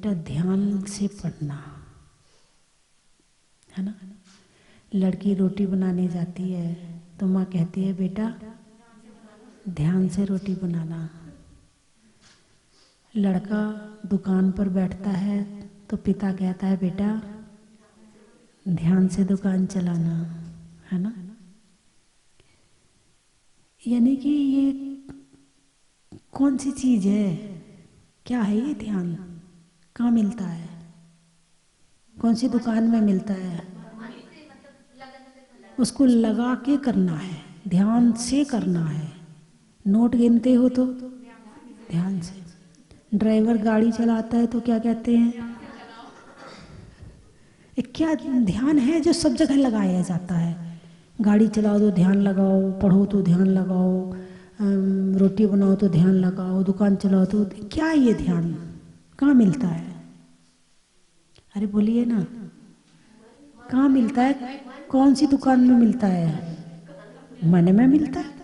बेटा ध्यान से पढ़ना, है ना। लड़की रोटी बनाने जाती है तो माँ कहती है बेटा ध्यान से रोटी बनाना। लड़का दुकान पर बैठता है तो पिता कहता है बेटा ध्यान से दुकान चलाना, है ना। यानी कि ये कौन सी चीज है, क्या है ये ध्यान, कहाँ मिलता है, कौन सी दुकान में मिलता है? उसको लगा के करना है, ध्यान से करना है। नोट गिनते हो तो ध्यान से। ड्राइवर गाड़ी चलाता है तो क्या कहते हैं? क्या ध्यान है जो सब जगह लगाया जाता है। गाड़ी चलाओ तो ध्यान लगाओ, पढ़ो तो ध्यान लगाओ, रोटी बनाओ तो ध्यान लगाओ, दुकान चलाओ तो क्या है ये ध्यान, कहाँ मिलता है? अरे बोलिए ना, कहाँ मिलता है? कौन सी दुकान में मिलता है? मन में मिलता है,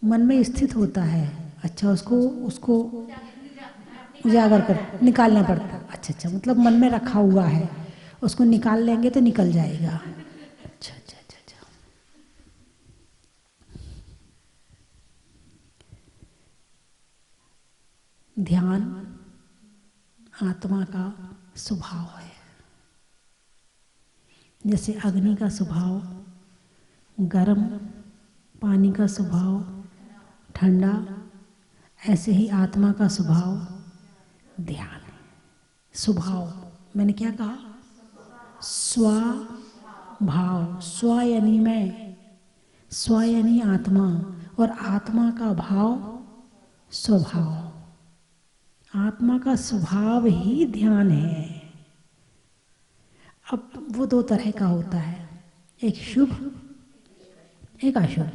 मन में स्थित होता है। अच्छा, उसको उसको उजागर कर निकालना पड़ता। अच्छा अच्छा, मतलब मन में रखा हुआ है, उसको निकाल लेंगे तो निकल जाएगा। अच्छा अच्छा अच्छा अच्छा। ध्यान आत्मा का स्वभाव है। जैसे अग्नि का स्वभाव गर्म, पानी का स्वभाव ठंडा, ऐसे ही आत्मा का स्वभाव ध्यान है। स्वभाव मैंने क्या कहा? स्वभाव। स्व यानी मैं, स्व यानी आत्मा, और आत्मा का भाव स्वभाव। आत्मा का स्वभाव ही ध्यान है। अब वो दो तरह का होता है, एक शुभ एक अशुभ,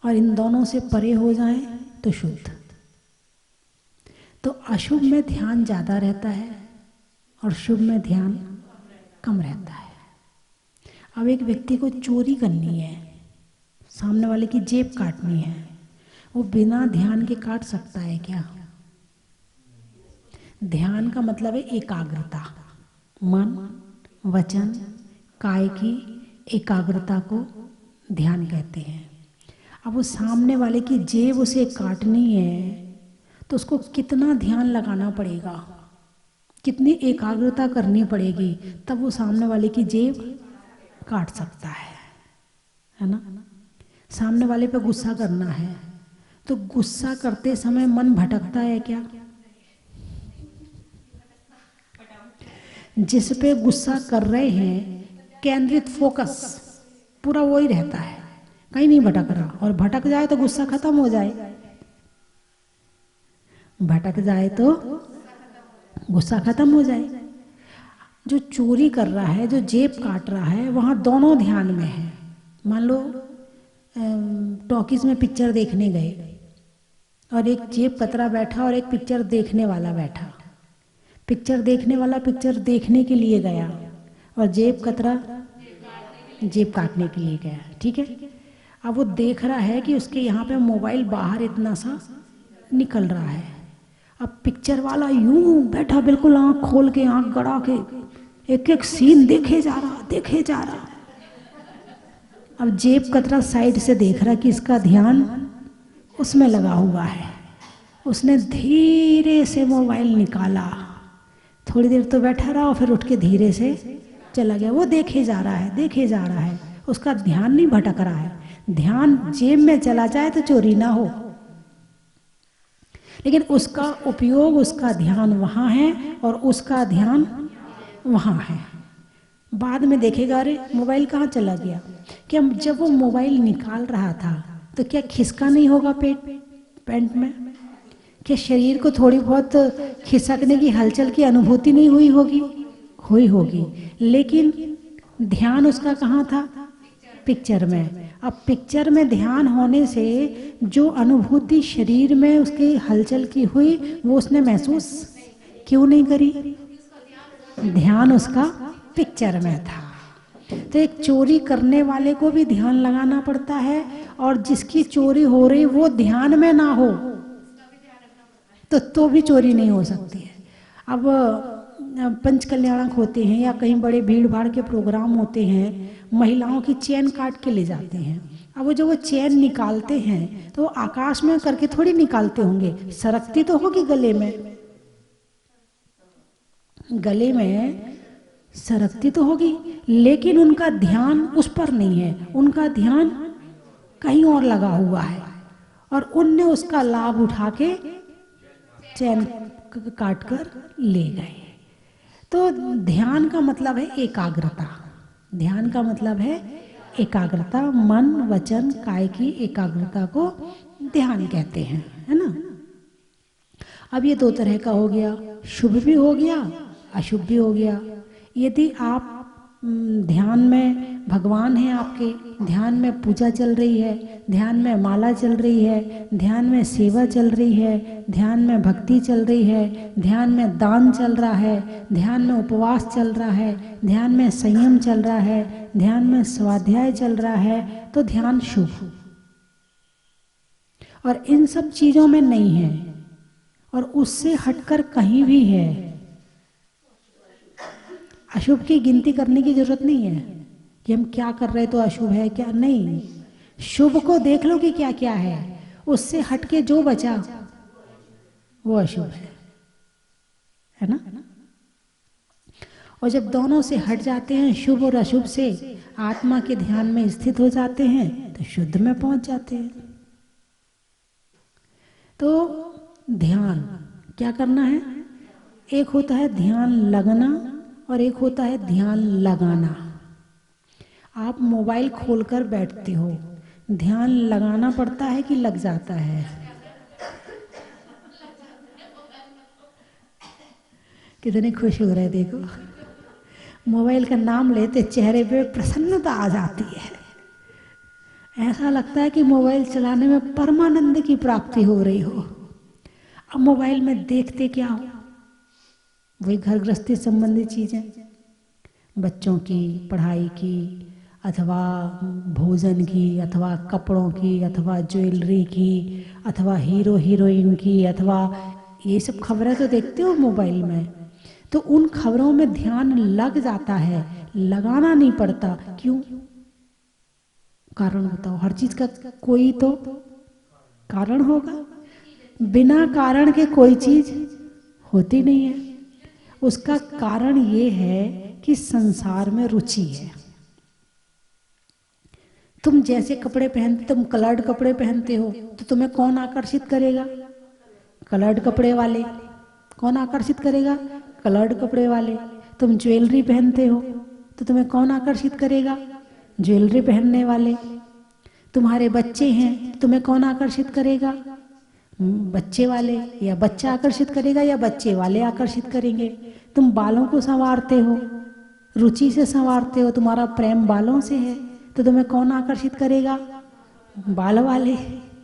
और इन दोनों से परे हो जाए तो शुद्ध। तो अशुभ में ध्यान ज़्यादा रहता है और शुभ में ध्यान कम रहता है। अब एक व्यक्ति को चोरी करनी है, सामने वाले की जेब काटनी है, वो बिना ध्यान के काट सकता है क्या? ध्यान का मतलब है एकाग्रता। मन वचन काय की एकाग्रता को ध्यान कहते हैं। अब वो सामने वाले की जेब उसे काटनी है तो उसको कितना ध्यान लगाना पड़ेगा, कितनी एकाग्रता करनी पड़ेगी, तब वो सामने वाले की जेब काट सकता है ना। सामने वाले पे गुस्सा करना है तो गुस्सा करते समय मन भटकता है क्या? जिस पे गुस्सा कर रहे हैं केंद्रित फोकस पूरा वही रहता है, कहीं नहीं भटक रहा। और भटक जाए तो गुस्सा खत्म हो जाए, भटक जाए तो गुस्सा खत्म हो जाए। जो चोरी कर रहा है, जो जेब काट रहा है, वहाँ दोनों ध्यान में है। मान लो टॉकीज में पिक्चर देखने गए और एक जेब कतरा बैठा और एक पिक्चर देखने वाला बैठा। पिक्चर देखने वाला पिक्चर देखने के लिए गया और जेब कतरा जेब काटने के लिए गया, ठीक है। अब वो देख रहा है कि उसके यहाँ पे मोबाइल बाहर इतना सा निकल रहा है। अब पिक्चर वाला यूं बैठा बिल्कुल आंख खोल के, आंख गड़ा के, एक एक सीन देखे जा रहा। अब जेब कतरा साइड से देख रहा कि इसका ध्यान उसमें लगा हुआ है। उसने धीरे से मोबाइल निकाला, थोड़ी देर तो बैठा रहा और फिर उठ के धीरे से चला गया। वो देखे जा रहा है, उसका ध्यान नहीं भटक रहा है। ध्यान जेब में चला जाए तो चोरी ना हो, लेकिन उसका उपयोग, उसका ध्यान वहाँ है और उसका ध्यान वहाँ है। बाद में देखेगा अरे मोबाइल कहाँ चला गया। क्या जब वो मोबाइल निकाल रहा था तो क्या खिसका नहीं होगा पैंट में? क्या शरीर को थोड़ी बहुत खिसकने की हलचल की अनुभूति नहीं हुई होगी? हुई होगी, लेकिन ध्यान उसका कहाँ था? पिक्चर में। अब पिक्चर में ध्यान होने से जो अनुभूति शरीर में उसकी हलचल की हुई वो उसने महसूस क्यों नहीं करी? ध्यान उसका पिक्चर में था। तो एक चोरी करने वाले को भी ध्यान लगाना पड़ता है, और जिसकी चोरी हो रही वो ध्यान में ना हो तो भी चोरी नहीं हो सकती है। अब पंच कल्याणक होते हैं या कहीं बड़े भीड़ भाड़ के प्रोग्राम होते हैं, महिलाओं की चेन काट के ले जाते हैं। अब वो जो वो चेन निकालते हैं तो आकाश में करके थोड़ी निकालते होंगे, सरकती तो होगी गले में, गले में सरकती तो होगी, लेकिन उनका ध्यान उस पर नहीं है, उनका ध्यान कहीं और लगा हुआ है, और उनने उसका लाभ उठा के चैन काट कर ले गए। तो ध्यान का मतलब है एकाग्रता, ध्यान का मतलब है एकाग्रता, मन वचन काय की एकाग्रता को ध्यान कहते हैं, है ना। अब ये दो तरह का हो गया, शुभ भी हो गया अशुभ भी हो गया। यदि आप ध्यान में भगवान हैं आपके, ध्यान में पूजा चल रही है, ध्यान में माला चल रही है, ध्यान में सेवा चल रही है, ध्यान में भक्ति चल रही है, ध्यान में दान चल रहा है, ध्यान में उपवास चल रहा है, ध्यान में संयम चल रहा है, ध्यान में स्वाध्याय चल रहा है, तो ध्यान शुभ। और इन सब चीजों में नहीं है और उससे हटकर कहीं भी है, अशुभ की गिनती करने की जरूरत नहीं है कि हम क्या कर रहे तो अशुभ है क्या, नहीं। शुभ को देख लो कि क्या क्या है, उससे हटके जो बचा वो अशुभ है ना। और जब दोनों से हट जाते हैं, शुभ और अशुभ से, आत्मा के ध्यान में स्थित हो जाते हैं तो शुद्ध में पहुंच जाते हैं। तो ध्यान क्या करना है, एक होता है ध्यान लगना और एक होता है ध्यान लगाना। आप मोबाइल खोलकर बैठते हो, ध्यान लगाना पड़ता है कि लग जाता है? कितने खुश हो रहे देखो, मोबाइल का नाम लेते चेहरे पे प्रसन्नता आ जाती है, ऐसा लगता है कि मोबाइल चलाने में परमानंद की प्राप्ति हो रही हो। अब मोबाइल में देखते क्या हो, वही घर गृहस्थी संबंधी चीजें, बच्चों की पढ़ाई की, अथवा भोजन की, अथवा कपड़ों की, अथवा ज्वेलरी की, अथवा हीरो हीरोइन की, अथवा ये सब खबरें तो देखते हो मोबाइल में। तो उन खबरों में ध्यान लग जाता है, लगाना नहीं पड़ता। क्यों? कारण बताओ, हर चीज का कोई तो कारण होगा, बिना कारण के कोई चीज होती नहीं है। उसका कारण ये है कि संसार में रुचि है। तुम जैसे कपड़े पहनते, तुम कलर्ड कपड़े पहनते हो तो तुम्हें कौन आकर्षित करेगा? कलर्ड कपड़े वाले। कौन आकर्षित करेगा? कलर्ड कपड़े वाले। तुम ज्वेलरी पहनते हो तो तुम्हें कौन आकर्षित करेगा? ज्वेलरी पहनने वाले। तुम्हारे बच्चे हैं तो तुम्हें कौन आकर्षित करेगा? बच्चे वाले। या बच्चा आकर्षित करेगा या बच्चे वाले आकर्षित करेंगे। तुम बालों को संवारते हो, रुचि से संवारते हो, तुम्हारा प्रेम बालों से है, तो तुम्हें कौन आकर्षित करेगा? बाल वाले।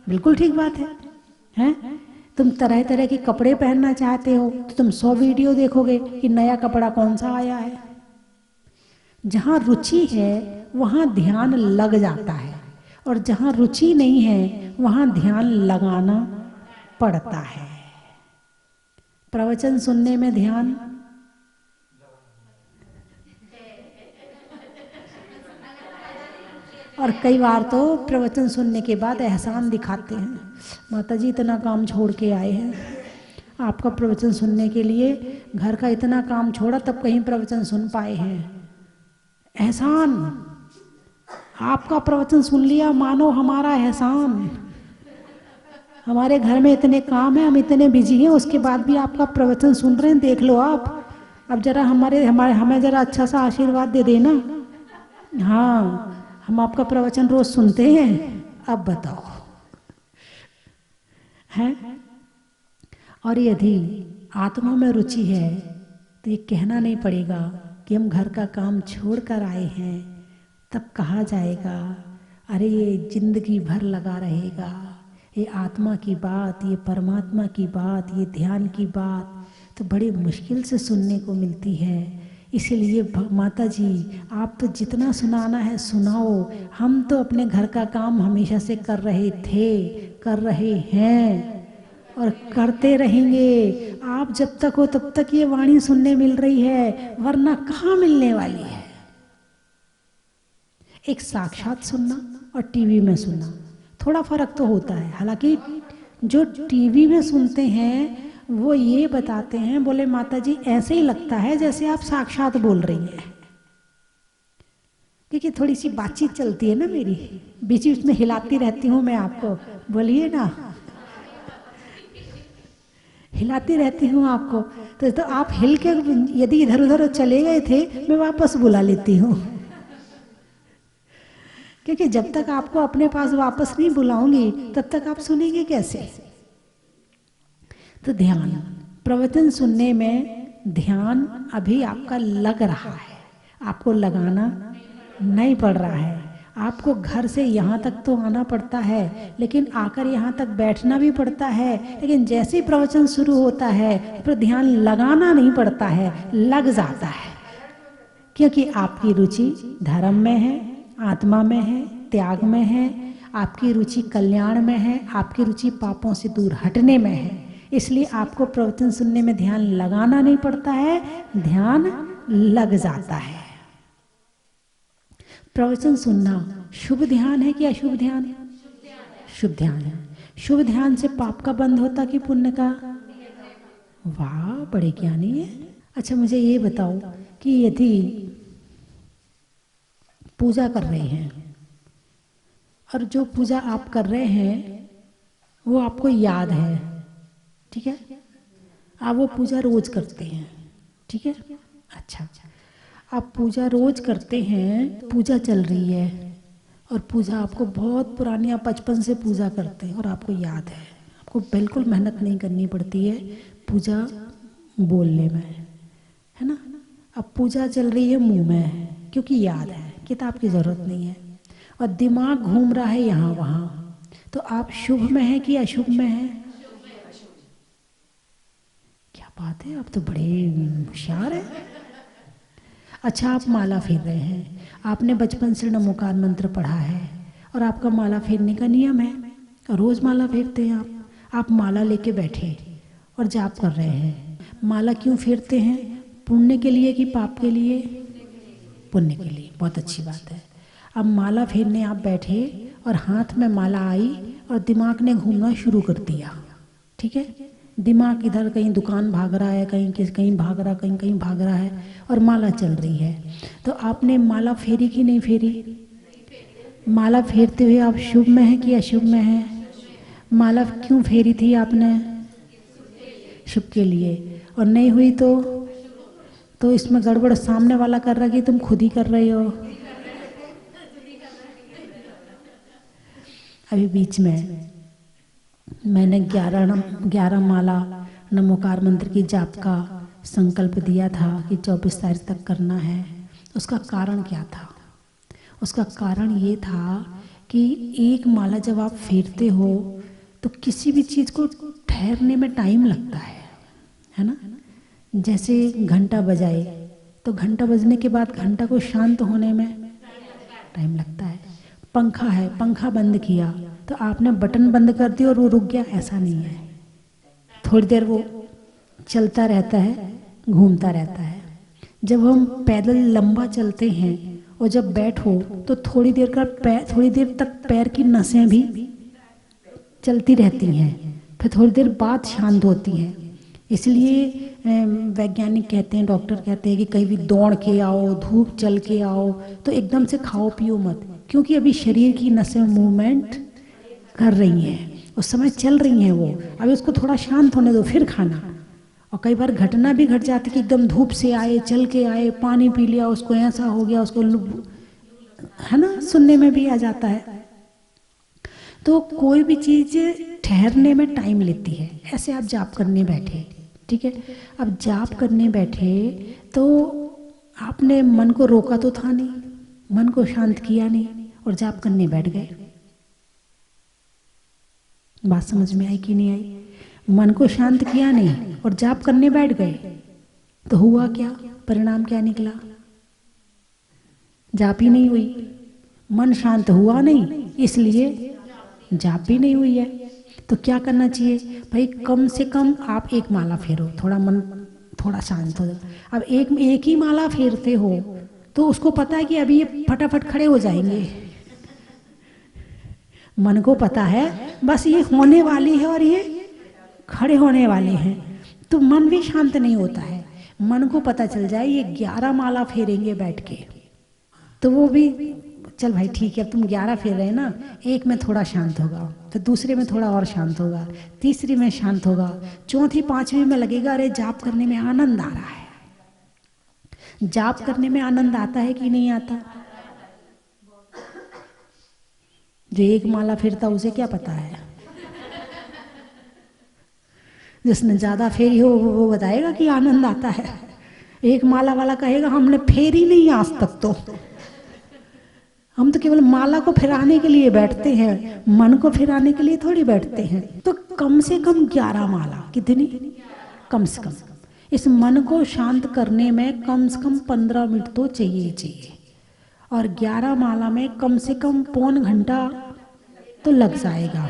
बिल्कुल ठीक बात है, हैं? तुम तरह तरह के कपड़े पहनना चाहते हो तो तुम 100 वीडियो देखोगे कि नया कपड़ा कौन सा आया है। जहाँ रुचि है वहाँ ध्यान लग जाता है, और जहाँ रुचि नहीं है वहाँ ध्यान लगाना पड़ता है। प्रवचन सुनने में ध्यान, और कई बार तो प्रवचन सुनने के बाद एहसान दिखाते हैं, माता जी इतना काम छोड़ के आए हैं, आपका प्रवचन सुनने के लिए घर का इतना काम छोड़ा तब कहीं प्रवचन सुन पाए हैं। एहसान, आपका प्रवचन सुन लिया मानो हमारा एहसान। हमारे घर में इतने काम है, हम इतने बिजी हैं, उसके बाद भी आपका प्रवचन सुन रहे हैं, देख लो आप। अब जरा हमें जरा अच्छा सा आशीर्वाद दे देना। हाँ, हम आपका प्रवचन रोज सुनते हैं, अब बताओ है। और यदि आत्मा में रुचि है तो ये कहना नहीं पड़ेगा कि हम घर का काम छोड़ कर आए हैं, तब कहा जाएगा अरे ये जिंदगी भर लगा रहेगा, ये आत्मा की बात, ये परमात्मा की बात, ये ध्यान की बात तो बड़ी मुश्किल से सुनने को मिलती है। इसीलिए माता जी आप तो जितना सुनाना है सुनाओ, हम तो अपने घर का काम हमेशा से कर रहे थे, कर रहे हैं, और करते रहेंगे। आप जब तक हो तब तक ये वाणी सुनने मिल रही है, वरना कहाँ मिलने वाली है। एक साक्षात सुनना और टीवी में सुनना, थोड़ा फर्क तो होता है। हालांकि जो टीवी में सुनते हैं वो ये बताते हैं, बोले माता जी ऐसे ही लगता है जैसे आप साक्षात बोल रही हैं, क्योंकि थोड़ी सी बातचीत चलती है ना मेरी, बीच बीच में हिलाती रहती हूँ मैं आपको, बोलिए ना, हिलाती रहती हूँ आपको। तो आप हिल के यदि इधर उधर चले गए थे, मैं वापस बुला लेती हूँ, क्योंकि जब तक आपको अपने पास वापस नहीं बुलाऊंगी तब तक आप सुनेंगे कैसे। तो ध्यान, प्रवचन सुनने में ध्यान अभी आपका लग रहा है, आपको लगाना नहीं पड़ रहा है। आपको घर से यहाँ तक तो आना पड़ता है, लेकिन आकर यहाँ तक बैठना भी पड़ता है, लेकिन जैसे ही प्रवचन शुरू होता है फिर ध्यान लगाना नहीं पड़ता है, लग जाता है, क्योंकि आपकी रुचि धर्म में है, आत्मा में है, त्याग में है, आपकी रुचि कल्याण में है, आपकी रुचि पापों से दूर हटने में है। इसलिए आपको प्रवचन सुनने में ध्यान लगाना नहीं पड़ता है, ध्यान लग जाता है। प्रवचन सुनना शुभ ध्यान है कि अशुभ ध्यान? शुभ ध्यान है। शुभ ध्यान से पाप का बंध होता कि पुण्य का? वाह, बड़े ज्ञानी है। अच्छा मुझे ये बताओ कि यदि पूजा कर रहे हैं और जो पूजा आप कर रहे हैं वो आपको याद है, ठीक है, आप वो पूजा रोज करते हैं, ठीक है, अच्छा, आप पूजा रोज करते हैं, पूजा चल रही है और पूजा आपको बहुत पुरानी, आप बचपन से पूजा करते हैं और आपको याद है, आपको बिल्कुल मेहनत नहीं करनी पड़ती है पूजा बोलने में, है ना। अब पूजा चल रही है मुंह में, क्योंकि याद है, किताब की जरूरत नहीं है, और दिमाग घूम रहा है यहाँ वहाँ, तो आप शुभ में है कि अशुभ में है? क्या बात है, आप तो बड़े होशियार हैं। अच्छा, आप माला फेर रहे हैं, आपने बचपन से नमोकार मंत्र पढ़ा है और आपका माला फेरने का नियम है, रोज माला फेरते हैं आप माला लेके बैठे और जाप कर रहे हैं। माला क्यों फेरते हैं? पुण्य के लिए कि पाप के लिए? पुण्य के लिए। बहुत अच्छी बात है। अब माला फेरने आप बैठे और हाथ में माला आई और दिमाग ने घूमना शुरू कर दिया, ठीक है, दिमाग इधर कहीं दुकान भाग रहा है, कहीं भाग रहा, कहीं भाग रहा है, और माला चल रही है। तो आपने माला फेरी कि नहीं फेरी? माला फेरते हुए आप शुभ में है कि अशुभ में है? माला क्यों फेरी थी आपने? शुभ के लिए। और नहीं हुई तो इसमें गड़बड़ सामने वाला कर रहा कि तुम खुद ही कर रहे हो? अभी बीच में मैंने 11 माला नमोकार मंत्र की जाप का संकल्प दिया था कि 24 तारीख तक करना है। उसका कारण क्या था? उसका कारण ये था कि एक माला जब आप फेरते हो तो किसी भी चीज़ को ठहरने में टाइम लगता है ना। जैसे घंटा बजाए तो घंटा बजने के बाद घंटा को शांत होने में टाइम लगता है। पंखा है, पंखा बंद किया तो आपने बटन बंद कर दिया और वो रुक गया, ऐसा नहीं है, थोड़ी देर वो चलता रहता है, घूमता रहता है। जब हम पैदल लंबा चलते हैं और जब बैठो तो थोड़ी देर तक पैर की नसें भी चलती रहती हैं, फिर थोड़ी देर बाद शांत होती हैं। इसलिए वैज्ञानिक कहते हैं, डॉक्टर कहते हैं कि कहीं भी दौड़ के आओ, धूप चल के आओ तो एकदम से खाओ पियो मत, क्योंकि अभी शरीर की नसें मूवमेंट कर रही हैं, उस समय चल रही हैं वो, अभी उसको थोड़ा शांत होने दो फिर खाना। और कई बार घटना भी घट जाती कि एकदम धूप से आए, चल के आए, पानी पी लिया, उसको ऐसा हो गया, उसको है ना, सुनने में भी आ जाता है। तो कोई भी चीज़ ठहरने में टाइम लेती है। ऐसे आप जाप करने बैठे, ठीक है, अब जाप करने बैठे तो आपने मन को रोका तो था नहीं, मन को शांत किया नहीं और जाप करने बैठ गए। बात समझ में आई कि नहीं आई? मन को शांत किया नहीं और जाप करने बैठ गए तो हुआ क्या? परिणाम क्या निकला? जाप ही नहीं हुई, मन शांत हुआ नहीं, इसलिए जाप भी नहीं हुई है। तो क्या करना चाहिए भाई, कम से कम आप एक माला फेरो, थोड़ा मन थोड़ा शांत हो जाए। अब एक ही माला फेरते हो तो उसको पता है कि अभी ये फटाफट खड़े हो जाएंगे, मन को पता है बस ये होने वाली है और ये खड़े होने वाले हैं, तो मन भी शांत नहीं होता है। मन को पता चल जाए ये 11 माला फेरेंगे बैठ के, तो वो भी चल भाई ठीक है, अब तुम 11 फेर रहे ना, एक में थोड़ा शांत होगा, फिर दूसरे में थोड़ा और शांत होगा, तीसरी में शांत होगा, चौथी पांचवी में लगेगा अरे जाप करने में आनंद आ रहा है। जाप करने में आनंद आता है कि नहीं आता? जो एक माला फिरता उसे क्या पता है, जिसने ज्यादा फेरी हो वो बताएगा कि आनंद आता है। एक माला वाला कहेगा हमने फेरी नहीं आज तक, तो हम तो केवल माला को फिराने के लिए बैठते हैं, मन को फिराने के लिए थोड़ी बैठते हैं। तो कम से कम 11 माला, कितनी? कम से कम इस मन को शांत करने में कम से कम 15 मिनट तो चाहिए, और 11 माला में कम से कम पौन घंटा तो लग जाएगा।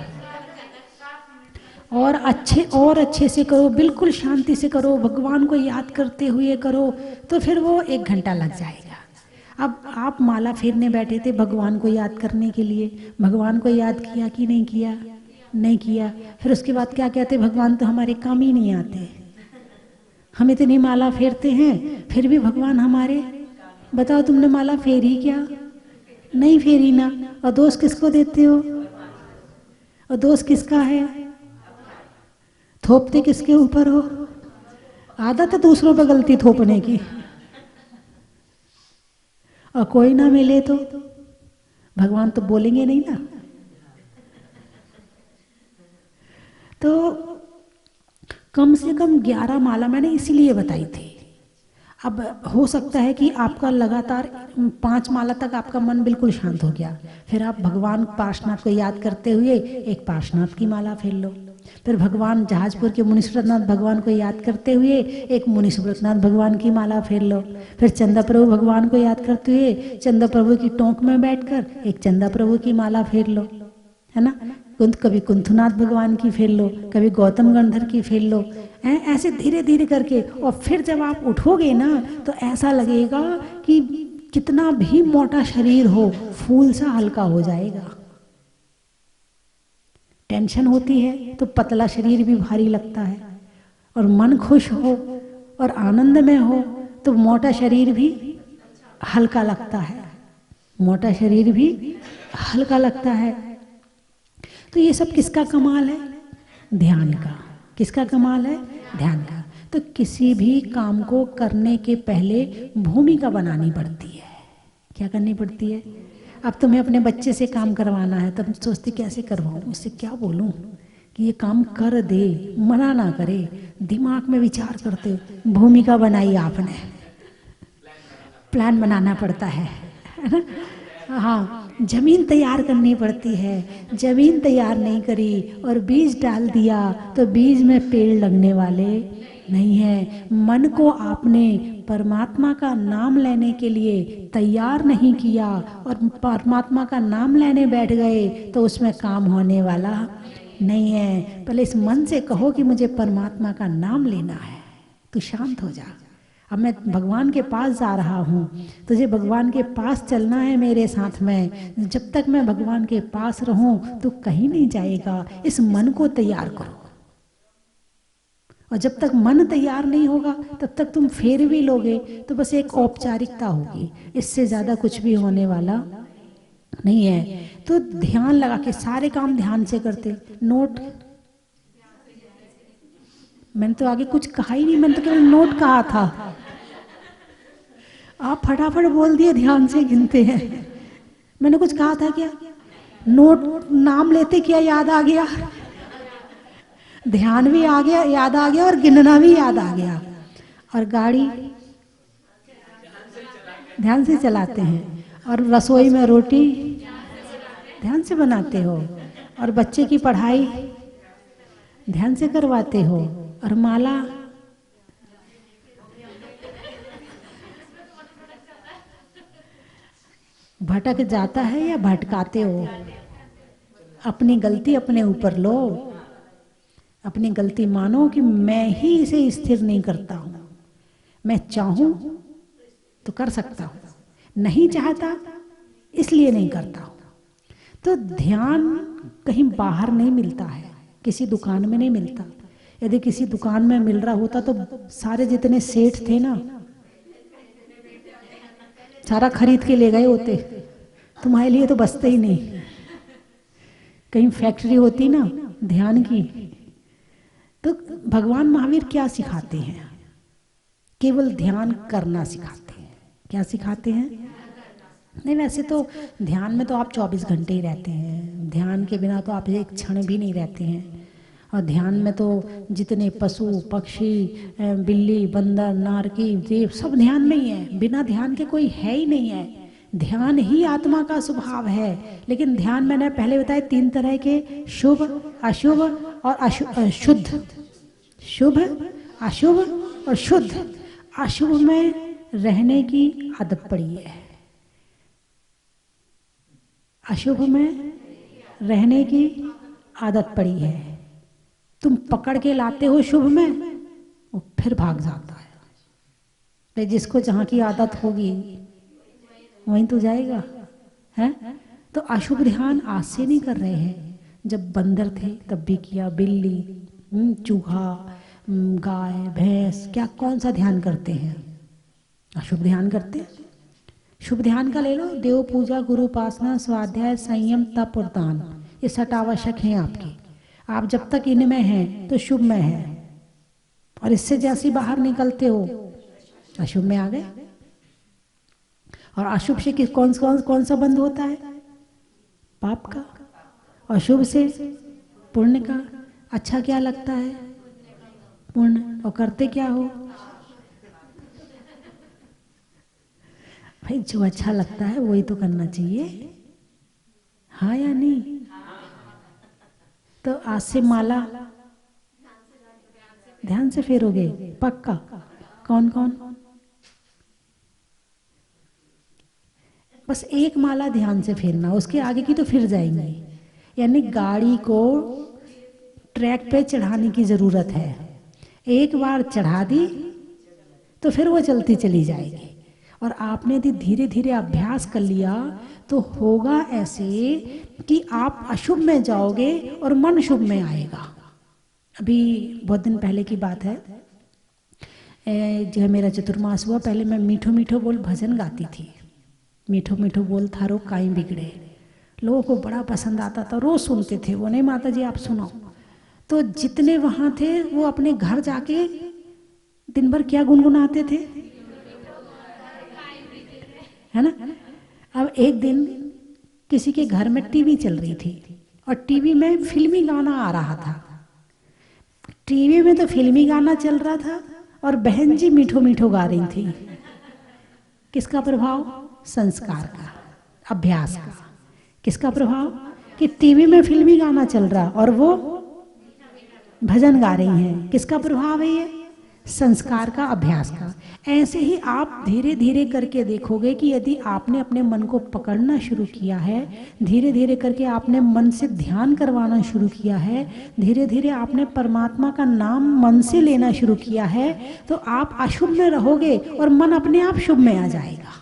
और अच्छे से करो, बिल्कुल शांति से करो, भगवान को याद करते हुए करो, तो फिर वो 1 घंटा लग जाएगा। अब आप माला फेरने बैठे थे भगवान को याद करने के लिए, भगवान को याद किया कि नहीं किया? नहीं किया। फिर उसके बाद क्या कहते? भगवान तो हमारे काम ही नहीं आते, हम इतनी माला फेरते हैं फिर भी भगवान हमारे, बताओ तुमने माला फेरी क्या? नहीं फेरी ना। और दोष किसको देते हो? और दोष किसका है? थोपते किसके ऊपर हो? आदत है दूसरों पर गलती थोपने की, और कोई ना मिले तो भगवान तो बोलेंगे नहीं ना। तो कम से कम 11 माला मैंने इसीलिए बताई थी। अब हो सकता है कि आपका लगातार 5 माला तक आपका मन बिल्कुल शांत हो गया, फिर आप भगवान पार्श्वनाथ को याद करते हुए एक पार्श्वनाथ की माला फेर लो, फिर भगवान जहाजपुर के मुनीश्वरनाथ भगवान को याद करते हुए एक मुनीश्वरनाथ भगवान की माला फेर लो, फिर चंदा प्रभु भगवान को याद करते हुए चंदा प्रभु की टोंक में बैठकर एक चंदा प्रभु की माला फेर लो, है ना। कभी कुंथुनाथ भगवान की फेर लो, कभी गौतम गंधर की फेर लो, ऐसे धीरे धीरे करके। और फिर जब आप उठोगे ना तो ऐसा लगेगा कि कितना भी मोटा शरीर हो फूल सा हल्का हो जाएगा। टेंशन होती है तो पतला शरीर भी भारी लगता है, और मन खुश हो और आनंद में हो तो मोटा शरीर भी हल्का लगता है, मोटा शरीर भी हल्का लगता है। तो ये सब किसका कमाल है? ध्यान का। किसका कमाल है? ध्यान का। तो किसी भी काम को करने के पहले भूमिका बनानी पड़ती है। क्या करनी पड़ती है? अब तुम्हें अपने बच्चे से काम करवाना है, तब सोचते कैसे करवाऊं, उससे क्या बोलूं कि ये काम कर दे, मना ना करे, दिमाग में विचार करते। भूमिका बनाई आपने, प्लान बनाना पड़ता है ना। हाँ, जमीन तैयार करनी पड़ती है, जमीन तैयार नहीं करी और बीज डाल दिया तो बीज में पेड़ लगने वाले नहीं है। मन को आपने परमात्मा का नाम लेने के लिए तैयार नहीं किया और परमात्मा का नाम लेने बैठ गए तो उसमें काम होने वाला नहीं है। पहले इस मन से कहो कि मुझे परमात्मा का नाम लेना है, तो शांत हो जा। अब मैं भगवान के पास जा रहा हूँ, तुझे भगवान के पास चलना है मेरे साथ में। जब तक मैं भगवान के पास रहूं तो कहीं नहीं जाएगा। इस मन को तैयार करो, और जब तक मन तैयार नहीं होगा तब तक तुम फेर भी लोगे तो बस एक औपचारिकता होगी, इससे ज्यादा कुछ भी होने वाला नहीं है। तो ध्यान लगा के सारे काम ध्यान से करते। नोट, मैंने तो आगे कुछ कहा ही नहीं, मैंने तो केवल नोट कहा था। आप फटाफट बोल दिए ध्यान से गिनते हैं। मैंने कुछ कहा था क्या? नोट नाम लेते क्या याद आ गया, ध्यान भी आ गया, याद आ गया, और गिनना भी याद आ गया। और गाड़ी ध्यान से चलाते हैं, और रसोई में रोटी ध्यान से बनाते हो, और बच्चे की पढ़ाई ध्यान से करवाते हो, और माला भटक जाता है या भटकाते हो? अपनी गलती अपने ऊपर लो, अपनी गलती मानो कि मैं ही इसे स्थिर नहीं करता हूँ। मैं चाहूँ तो कर सकता हूँ, नहीं चाहता इसलिए नहीं करता हूँ। तो ध्यान कहीं बाहर नहीं मिलता है, किसी दुकान में नहीं मिलता। यदि किसी दुकान में मिल रहा होता तो सारे जितने सेठ थे ना, सारा खरीद के ले गए होते। तुम्हारे लिए तो बचते ही नहीं। कहीं फैक्ट्री होती ना ध्यान की। तो भगवान महावीर क्या सिखाते हैं? केवल ध्यान करना सिखाते हैं। क्या सिखाते हैं? नहीं, वैसे तो ध्यान में तो आप 24 घंटे ही रहते हैं। ध्यान के बिना तो आप एक क्षण भी नहीं रहते हैं। और ध्यान में तो जितने पशु पक्षी, बिल्ली, बंदर, नारकी, देव सब ध्यान में ही है। बिना ध्यान के कोई है ही नहीं है। ध्यान ही आत्मा का स्वभाव है। लेकिन ध्यान मैंने पहले बताया 3 तरह के, शुभ, अशुभ और शुद्ध। शुभ, अशुभ और शुद्ध। अशुभ में रहने की आदत पड़ी है, अशुभ में रहने की आदत पड़ी है। तुम पकड़ के लाते हो शुभ में, वो फिर भाग जाता है। तो जिसको जहाँ की आदत होगी वहीं तो जाएगा, है? तो अशुभ ध्यान आज से नहीं कर रहे हैं। जब बंदर थे तब भी किया, बिल्ली, चूहा, गाय, भैंस, क्या कौन सा ध्यान करते हैं? अशुभ ध्यान करते हैं। शुभ ध्यान का ले लो, देव पूजा, गुरु उपासना, स्वाध्याय, संयम, तप और दान। ये 6 आवश्यक हैं आपके। आप जब तक इनमें हैं तो शुभ में है, और इससे जैसे बाहर निकलते हो अशुभ में आ गए। और अशुभ से कौन सा बंध होता है? पाप का। और शुभ से पुण्य का। अच्छा क्या लगता है? पुण्य। और करते क्या हो? भाई जो अच्छा लगता है वही तो करना चाहिए, हाँ या नहीं? तो आज से माला ध्यान से फेरोगे पक्का? कौन कौन? बस एक माला ध्यान से फेरना, उसके आगे की तो फिर जाएंगे। यानी गाड़ी को ट्रैक पे चढ़ाने की जरूरत है। एक बार चढ़ा दी तो फिर वो चलती चली जाएगी। और आपने यदि धीरे धीरे अभ्यास कर लिया तो होगा ऐसे कि आप अशुभ में जाओगे और मन शुभ में आएगा। अभी बहुत दिन पहले की बात है, जो मेरा चतुर्मास हुआ, पहले मैं मीठो मीठो बोल भजन गाती थी। मीठो मीठो बोल थारो काई बिगड़े, लोगों को बड़ा पसंद आता था, रोज सुनते थे वो। नहीं माता जी आप सुनो। तो जितने वहाँ थे वो अपने घर जाके दिन भर क्या गुनगुनाते थे, है ना? अब एक दिन किसी के घर में टीवी चल रही थी और टीवी में फिल्मी गाना आ रहा था। टीवी में तो फिल्मी गाना चल रहा था और बहन जी मीठो मीठो गा रही थी। किसका प्रभाव? संस्कार का, अभ्यास का। किसका प्रभाव? कि टीवी में फिल्मी गाना चल रहा और वो भजन गा रही हैं। किसका प्रभाव है ये? संस्कार का, अभ्यास का। ऐसे ही आप धीरे धीरे करके देखोगे कि यदि आपने अपने मन को पकड़ना शुरू किया है, धीरे धीरे करके आपने मन से ध्यान करवाना शुरू किया है, धीरे धीरे आपने परमात्मा का नाम मन से लेना शुरू किया है, तो आप अशुभ में रहोगे और मन अपने आप शुभ में आ जाएगा।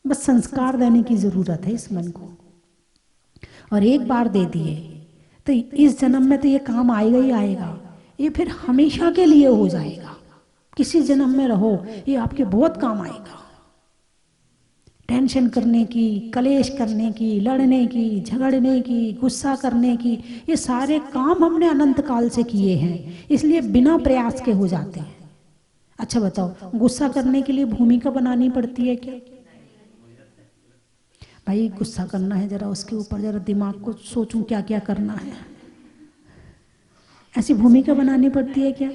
बस संस्कार देने की जरूरत है इस मन को। और एक बार दे दिए तो इस जन्म में तो ये काम आएगा ही आएगा, ये फिर हमेशा के लिए हो जाएगा। किसी जन्म में रहो ये आपके बहुत काम आएगा। टेंशन करने की, कलेश करने की, लड़ने की, झगड़ने की, गुस्सा करने की, ये सारे काम हमने अनंत काल से किए हैं, इसलिए बिना प्रयास के हो जाते हैं। अच्छा बताओ, गुस्सा करने के लिए भूमिका बनानी पड़ती है क्या? भाई गुस्सा करना है, जरा उसके ऊपर जरा दिमाग को सोचूं क्या क्या करना है, ऐसी भूमिका बनानी पड़ती है क्या?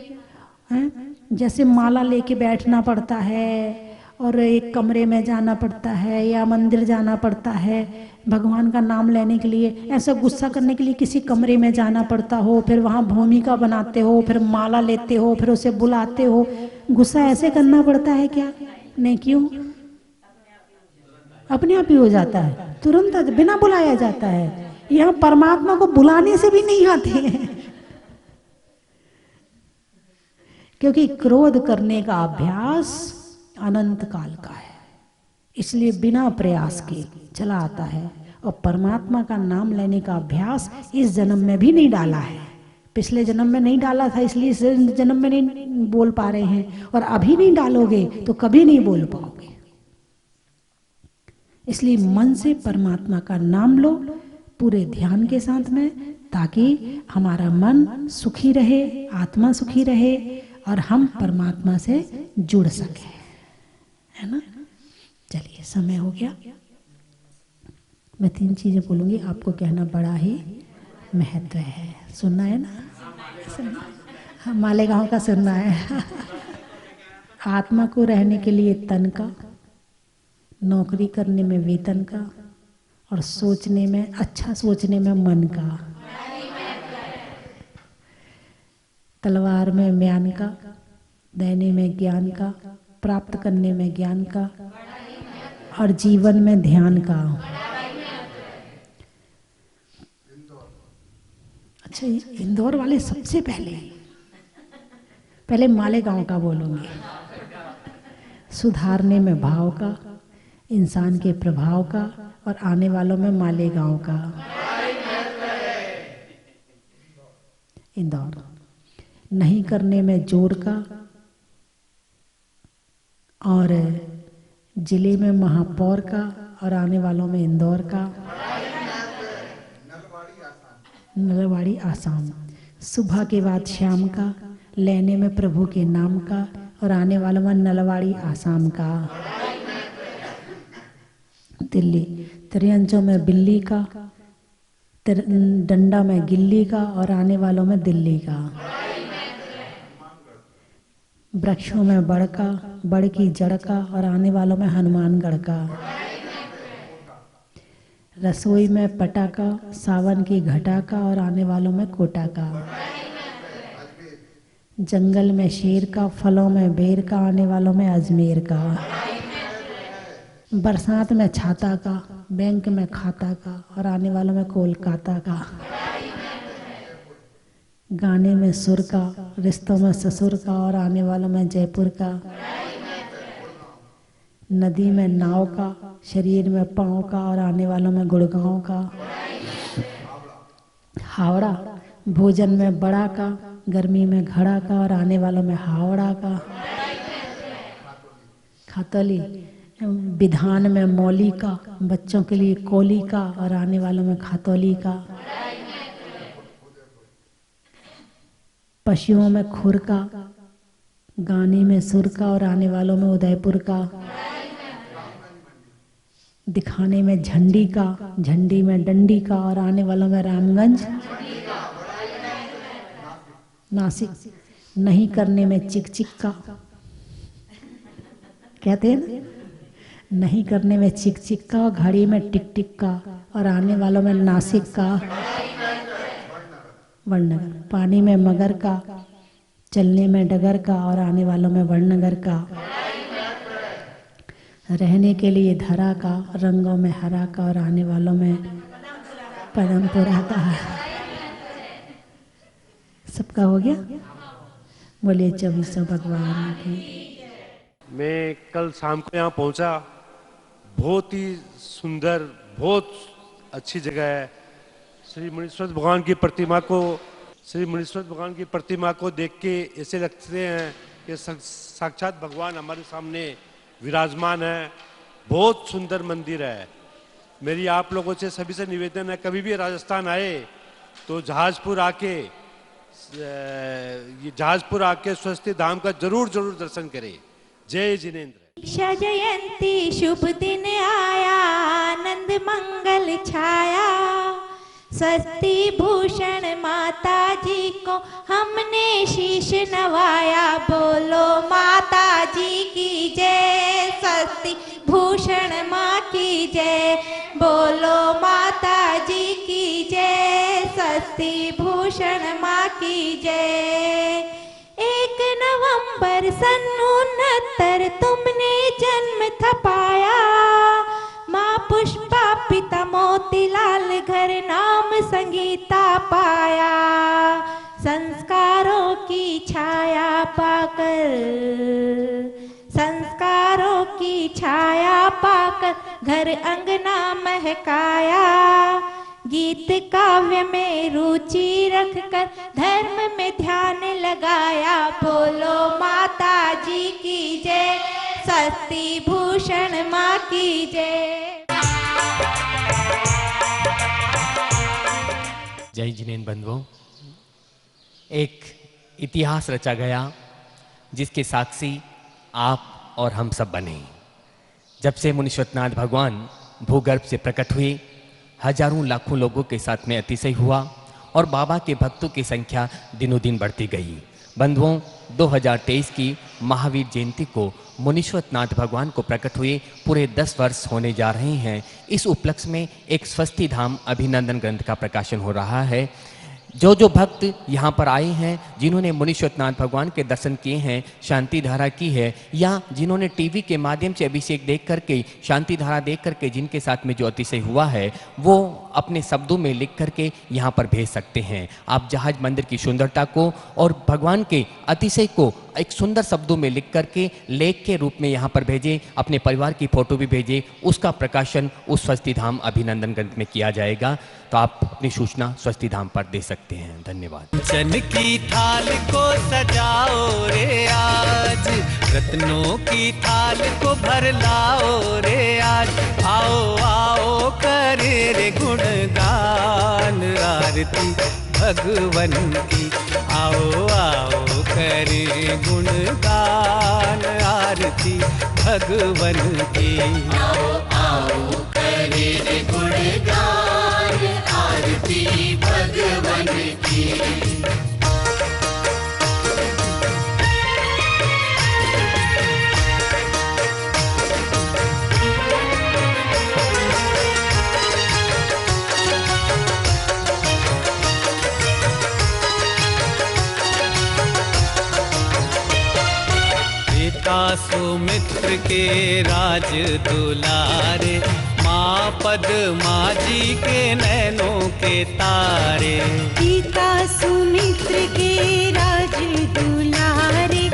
है? जैसे माला लेके बैठना पड़ता है और एक कमरे में जाना पड़ता है या मंदिर जाना पड़ता है भगवान का नाम लेने के लिए, ऐसा गुस्सा करने के लिए किसी कमरे में जाना पड़ता हो, फिर वहाँ भूमिका बनाते हो, फिर माला लेते हो, फिर उसे बुलाते हो। गुस्सा ऐसे करना पड़ता है क्या? नहीं। क्यों? अपने आप ही हो जाता है, तुरंत बिना बुलाया जाता है। यहाँ परमात्मा को बुलाने से भी नहीं आते हैं। क्योंकि क्रोध करने का अभ्यास अनंत काल का है, इसलिए बिना प्रयास के चला आता है। और परमात्मा का नाम लेने का अभ्यास इस जन्म में भी नहीं डाला है, पिछले जन्म में नहीं डाला था, इसलिए इस जन्म में नहीं बोल पा रहे हैं, और अभी नहीं डालोगे तो कभी नहीं बोल पाओगे। इसलिए मन से परमात्मा का नाम लो पूरे ध्यान के साथ में, ताकि हमारा मन सुखी रहे, आत्मा सुखी रहे और हम परमात्मा से जुड़ सके, है ना। चलिए समय हो गया। मैं 3 चीजें बोलूंगी, आपको कहना बड़ा ही महत्व है। सुनना है ना? हाँ, मालेगांव का सुनना है। आत्मा को रहने के लिए तन का, नौकरी करने में वेतन का, और सोचने में, अच्छा सोचने में मन का, तलवार में म्यान का, देने में ज्ञान का, प्राप्त करने में ज्ञान का, और जीवन में ध्यान का। अच्छा, इंदौर वाले सबसे पहले मालेगांव का बोलूंगी। सुधारने में भाव का, इंसान के प्रभाव का, और आने वालों में मालेगांव का। इंदौर नहीं करने में जोर का, और जिले में महापौर का, और आने वालों में इंदौर का। नलवाड़ी आसाम। सुबह के बाद शाम का, लेने में प्रभु के नाम का, और आने वालों में नलवाड़ी आसाम का। दिल्ली त्रियंचों में बिल्ली का, डंडा में गिल्ली का, और आने वालों में दिल्ली का। वृक्षों में बड़ का, बड़ की जड़ का, और आने वालों में हनुमानगढ़ का। रसोई में पटाखा, सावन की घटा का, और आने वालों में कोटा का। जंगल में शेर का, फलों में बेर का, आने वालों में अजमेर का। बरसात में छाता का, बैंक में खाता का, और आने वालों में कोलकाता का। गाने में सुर का, रिश्तों में ससुर का, और आने वालों में जयपुर का। नदी में नाव का, शरीर में पाँव का, और आने वालों में गुड़गांव का। हावड़ा भोजन में बड़ा का, गर्मी में घड़ा का, और आने वालों में हावड़ा का। खातोली विधान में मौली का, बच्चों के लिए कोली का, और आने वालों में खातौली का। पशुओं में खुर का, गाने में सुर का, और आने वालों में उदयपुर का। दिखाने में झंडी का, झंडी में डंडी का, और आने वालों में रामगंज नासिक। नहीं करने में चिक चिक का, कहते हैं ना, नहीं करने में चिक चिक का, और घड़ी में टिक टिक का, और आने वालों में नासिक का। वड़नगर पानी में मगर का, चलने में डगर का, और आने वालों में वड़नगर का। रहने के लिए धरा का, रंगों में हरा का, और आने वालों में पदमपुरा का। सबका हो गया? बोलिए 24 भगवान की। मैं कल शाम को यहाँ पहुँचा, बहुत ही सुंदर, बहुत अच्छी जगह है। श्री मुनीश्वर भगवान की प्रतिमा को देख के ऐसे लगते हैं कि साक्षात भगवान हमारे सामने विराजमान है। बहुत सुंदर मंदिर है। मेरी आप लोगों से सभी से निवेदन है, कभी भी राजस्थान आए तो जहाजपुर आके स्वस्ति धाम का जरूर दर्शन करें। जय जिनेन्द्र। दीक्षा जयंती शुभ दिन आया, आनंद मंगल छाया। स्वस्ति भूषण माता जी को हमने शीश नवाया। बोलो माता जी की जय, स्वस्ति भूषण माँ की जय। बोलो माता जी की जय, स्वस्ति भूषण माँ की जय। 1 नवंबर सन 69 तुमने जन्म थपाया। माँ पुष्पा पिता मोतीलाल घर नाम संगीता पाया। संस्कारों की छाया पाकर, संस्कारों की छाया पाकर घर अंगना महकाया। गीत काव्य में रुचि रखकर धर्म में ध्यान लगाया। बोलो माता जी की जय, शक्ति भूषण माँ की जय। जय जिनेंद्र बंधुओं, एक इतिहास रचा गया जिसके साक्षी आप और हम सब बने। जब से मुनीश्वरनाथ भगवान भूगर्भ से प्रकट हुए, हजारों लाखों लोगों के साथ में अतिशय हुआ और बाबा के भक्तों की संख्या दिनों दिन बढ़ती गई। बंधुओं, 2023 की महावीर जयंती को मुनीश्वरनाथ भगवान को प्रकट हुए पूरे 10 वर्ष होने जा रहे हैं। इस उपलक्ष्य में एक स्वस्ति धाम अभिनंदन ग्रंथ का प्रकाशन हो रहा है। जो भक्त यहाँ पर आए हैं, जिन्होंने मुनीश्वरनाथ भगवान के दर्शन किए हैं, शांति धारा की है, या जिन्होंने टीवी के माध्यम से अभिषेक देख करके, शांति धारा देख करके जिनके साथ में जो अतिशय हुआ है, वो अपने शब्दों में लिख करके यहाँ पर भेज सकते हैं। आप जहाज मंदिर की सुंदरता को और भगवान के अतिशय को एक सुंदर शब्दों में लिख करके लेख के रूप में यहाँ पर भेजें। अपने परिवार की फोटो भी भेजें। उसका प्रकाशन उस स्वस्ति धाम अभिनंदन ग्रंथ में किया जाएगा। तो आप अपनी सूचना स्वस्ति धाम पर दे सकते हैं। धन्यवाद। चन की थाल को सजाओ रे आज, रत्नों की थाल को भर लाओ रे आज। आओ आओ करे रे गुणगान आरती भगवन की। आओ आओ करे गुणगान आरती भगवन की। आओ आओ करे रे गुणगान आरती भगवन की। सुमित्र के राज दुलारे, माँ पद्मा जी के नैनों के तारे। पिता सुमित्र के राज दुलारे,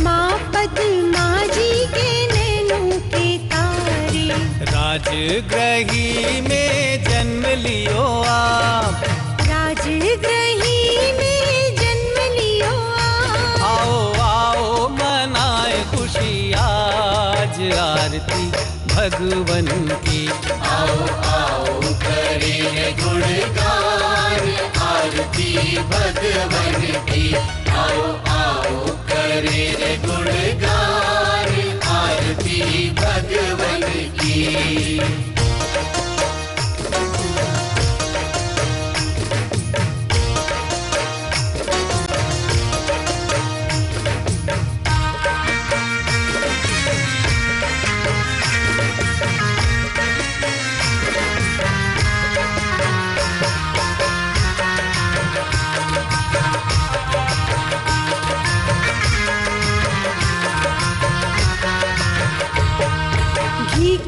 माँ पद्मा जी के नैनों के तारे। राजगृही में जन्म लियो आप, राजगृही में जन्म लियो आप। आओ आओ मनाए खुशी आज आरती भगवन की। आओ आओ करे गुणगान आरती भगवन की। आओ आओ करे गुणगान आरती भगवन की।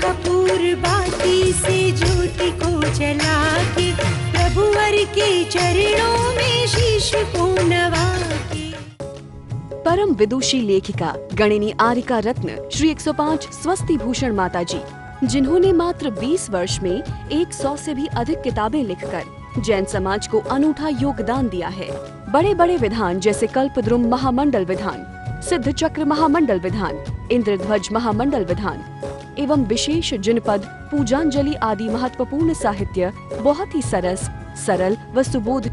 कपूर बाती से ज्योति को जला के, प्रभुवर के चरणों में शीश को नवा के। परम विदुषी लेखिका गणिनी आरिका रत्न श्री 105 स्वस्ति भूषण माता जी, जिन्होंने मात्र 20 वर्ष में 100 से भी अधिक किताबें लिखकर जैन समाज को अनूठा योगदान दिया है। बड़े बड़े विधान जैसे कल्पद्रुम महामंडल विधान, सिद्ध चक्र महामंडल विधान, इंद्रध्वज महामंडल विधान एवं विशेष जनपद पूजांजलि आदि महत्वपूर्ण साहित्य बहुत ही सरस, सरल व सुबोध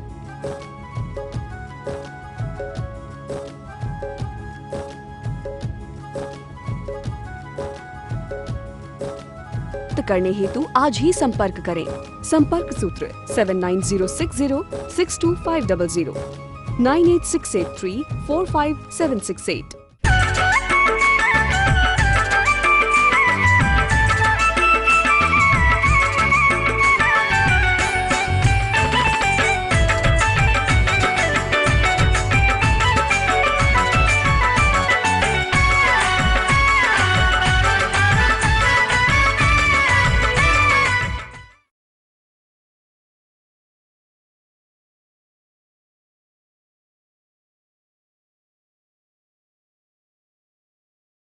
करने हेतु आज ही संपर्क करें। संपर्क सूत्र 7906062500 98683456768।